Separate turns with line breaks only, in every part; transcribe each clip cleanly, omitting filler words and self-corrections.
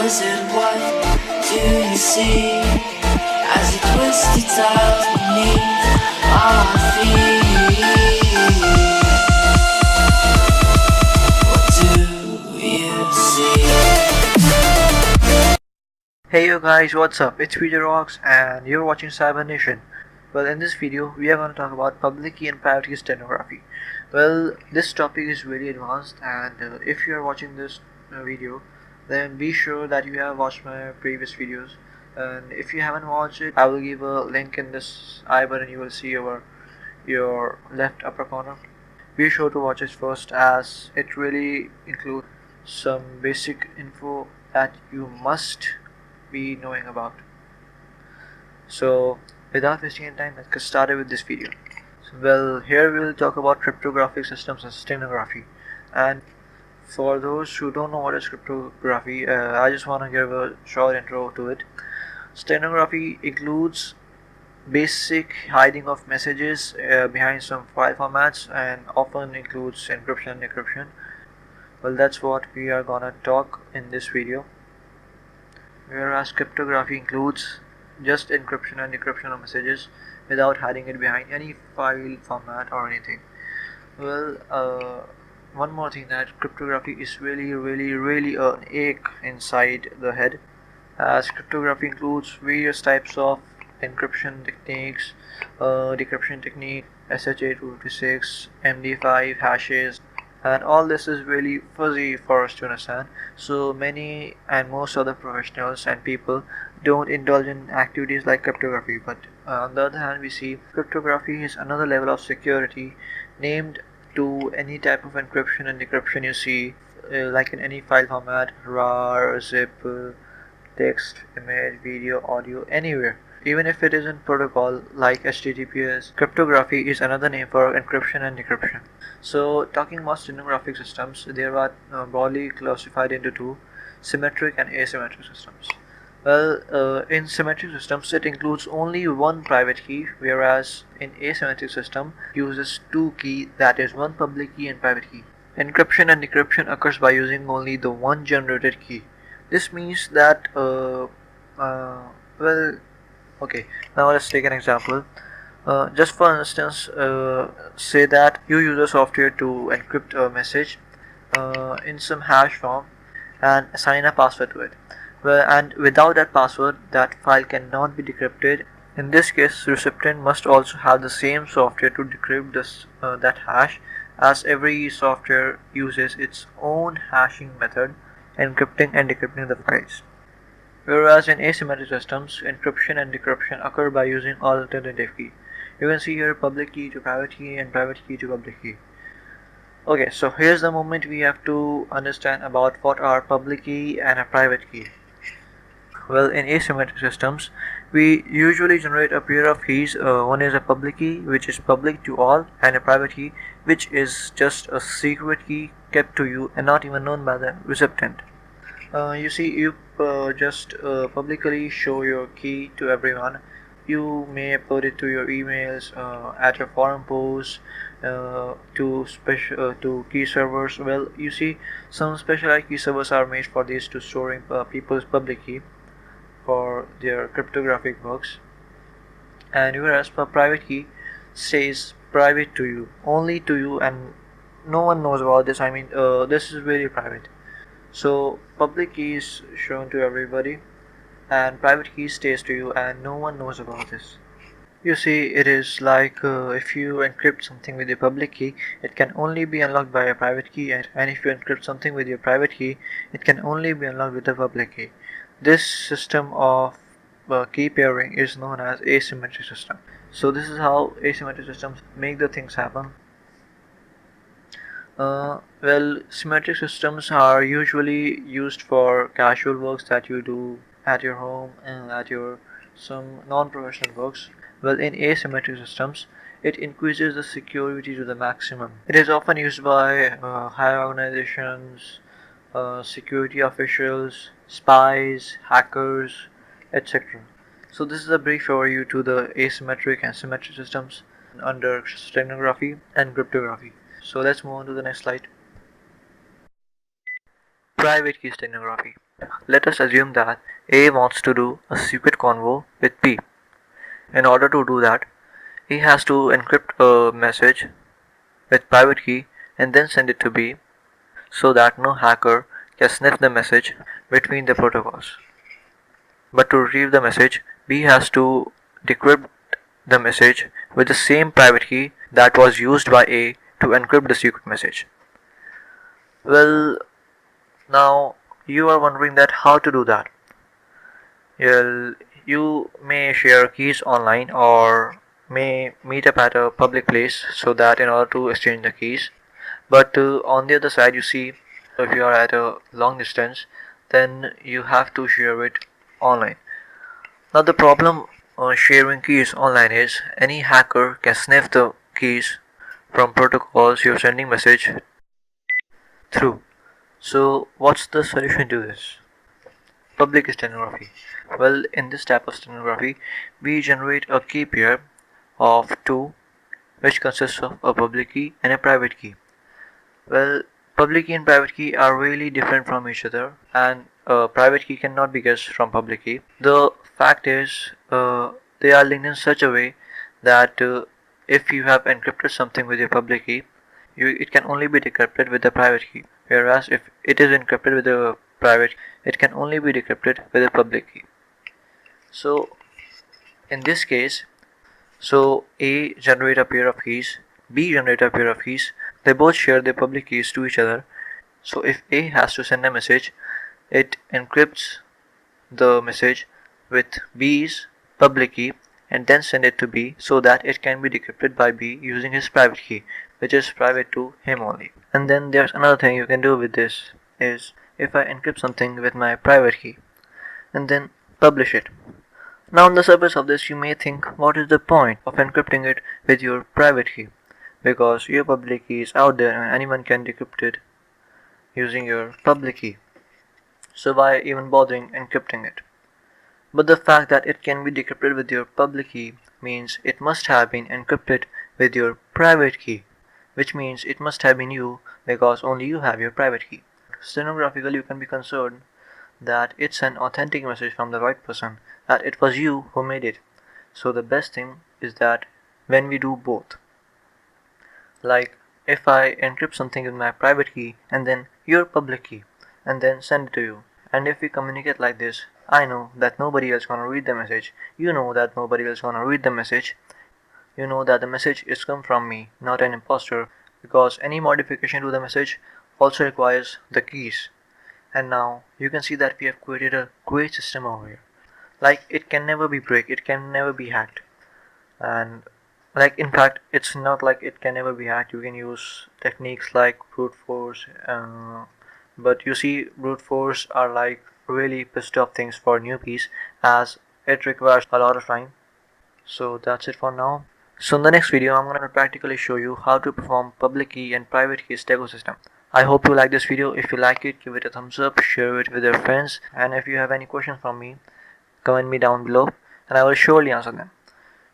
wizard, what do you see as you twist the tiles beneath our feet? What do you see?
Hey yo guys, what's up? It's PJROX and you're watching Cyber Nation. Well, in this video we are going to talk about public key and private key steganography. Well, this topic is very advanced, and if you are watching this video, then be sure that you have watched my previous videos, and if you haven't watched it, I will give a link in this I button. You will see over your left upper corner. Be sure to watch it first, as it really includes some basic info that you must be knowing about. So without wasting any time, let's get started with this video. Well, here we will talk about cryptographic systems and steganography. And for those who don't know what is cryptography, I just want to give a short intro to it. Steganography includes basic hiding of messages behind some file formats, and often includes encryption and decryption. Well, that's what we are gonna talk in this video. Whereas cryptography includes just encryption and decryption of messages without hiding it behind any file format or anything. Well, one more thing, that cryptography is really an ache inside the head, as cryptography includes various types of encryption techniques, decryption technique, SHA-256, MD5 hashes, and all this is really fuzzy for us to understand. So many and most other professionals and people don't indulge in activities like cryptography, but on the other hand, we see cryptography is another level of security named to any type of encryption and decryption you see, like in any file format, RAR, zip, text, image, video, audio, anywhere. Even if it isn't protocol like HTTPS, cryptography is another name for encryption and decryption. So talking about steganographic systems, they are broadly classified into two: symmetric and asymmetric systems. Well, in symmetric systems, it includes only one private key, whereas in asymmetric system uses two keys, that is one public key and private key. Encryption and decryption occurs by using only the one generated key. This means that okay, now let's take an example. Just for instance, say that you use a software to encrypt a message in some hash form and assign a password to it. Well, and without that password, that file cannot be decrypted. In this case, recipient must also have the same software to decrypt that hash, as every software uses its own hashing method, encrypting and decrypting the files. Whereas in asymmetric systems, encryption and decryption occur by using alternative key. You can see here public key to private key and private key to public key. Okay, so here's the moment we have to understand about what are public key and a private key. Well, in asymmetric systems, we usually generate a pair of keys. One is a public key, which is public to all, and a private key, which is just a secret key kept to you and not even known by the recipient. You see, you just publicly show your key to everyone. You may upload it to your emails, at your forum posts, to key servers. Well, you see, some specialized key servers are made for this, to storing people's public key for their cryptographic works. And whereas for private key stays private to you, only to you, and no one knows about this. I mean, this is very private. So public key is shown to everybody, and private key stays to you and no one knows about this. You see, it is like if you encrypt something with your public key, it can only be unlocked by a private key, and if you encrypt something with your private key, it can only be unlocked with a public key. This system of key pairing is known as asymmetric system. So this is how asymmetric systems make the things happen. Well, symmetric systems are usually used for casual works that you do at your home and at your some non-professional works. Well, in asymmetric systems, it increases the security to the maximum. It is often used by higher organizations, security officials, spies, hackers, etc. So this is a brief overview to the asymmetric and symmetric systems under steganography and cryptography. So let's move on to the next slide. Private key steganography. Let us assume that A wants to do a secret convo with B. In order to do that, A has to encrypt a message with private key and then send it to B so that no hacker can sniff the message between the protocols. But to retrieve the message, B has to decrypt the message with the same private key that was used by A to encrypt the secret message. Well, now you are wondering that how to do that. Well, you may share keys online or may meet up at a public place so that in order to exchange the keys. But on the other side, you see, if you are at a long distance, then you have to share it online. Now the problem on sharing keys online is any hacker can sniff the keys from protocols you're sending message through. So what's the solution to this? Public stenography. Well, in this type of stenography, we generate a key pair of two, which consists of a public key and a private key. Well, public key and private key are really different from each other, and private key cannot be guessed from public key. The fact is, they are linked in such a way that if you have encrypted something with your public key, it can only be decrypted with the private key. Whereas if it is encrypted with the private, it can only be decrypted with the public key. So in this case, so A generate a pair of keys, B generate a pair of keys. They both share their public keys to each other. So if A has to send a message, it encrypts the message with B's public key and then send it to B so that it can be decrypted by B using his private key, which is private to him only. And then there's another thing you can do with this is if I encrypt something with my private key and then publish it. Now on the surface of this you may think, what is the point of encrypting it with your private key? Because your public key is out there and anyone can decrypt it using your public key. So why even bothering encrypting it? But the fact that it can be decrypted with your public key means it must have been encrypted with your private key, which means it must have been you because only you have your private key. Stenographically, you can be concerned that it's an authentic message from the right person, that it was you who made it. So the best thing is that when we do both, like if I encrypt something with my private key and then your public key and then send it to you, and if we communicate like this, I know that nobody else gonna read the message, you know that nobody else gonna read the message, you know that the message is come from me, not an imposter, because any modification to the message also requires the keys. And now you can see that we have created a great system over here. Like it can never be break, it can never be hacked. And like in fact it's not like it can never be hacked. You can use techniques like brute force, but you see brute force are like really pissed off things for newbies as it requires a lot of time. So that's it for now. So in the next video I'm going to practically show you how to perform public key and private key Stego system. I hope you like this video. If you like it, give it a thumbs up, share it with your friends, and if you have any questions from me, comment me down below and I will surely answer them.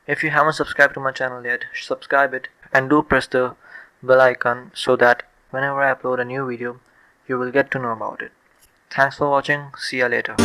If you haven't subscribed to my channel yet, subscribe it and do press the bell icon so that whenever I upload a new video, you will get to know about it. Thanks for watching. See ya later.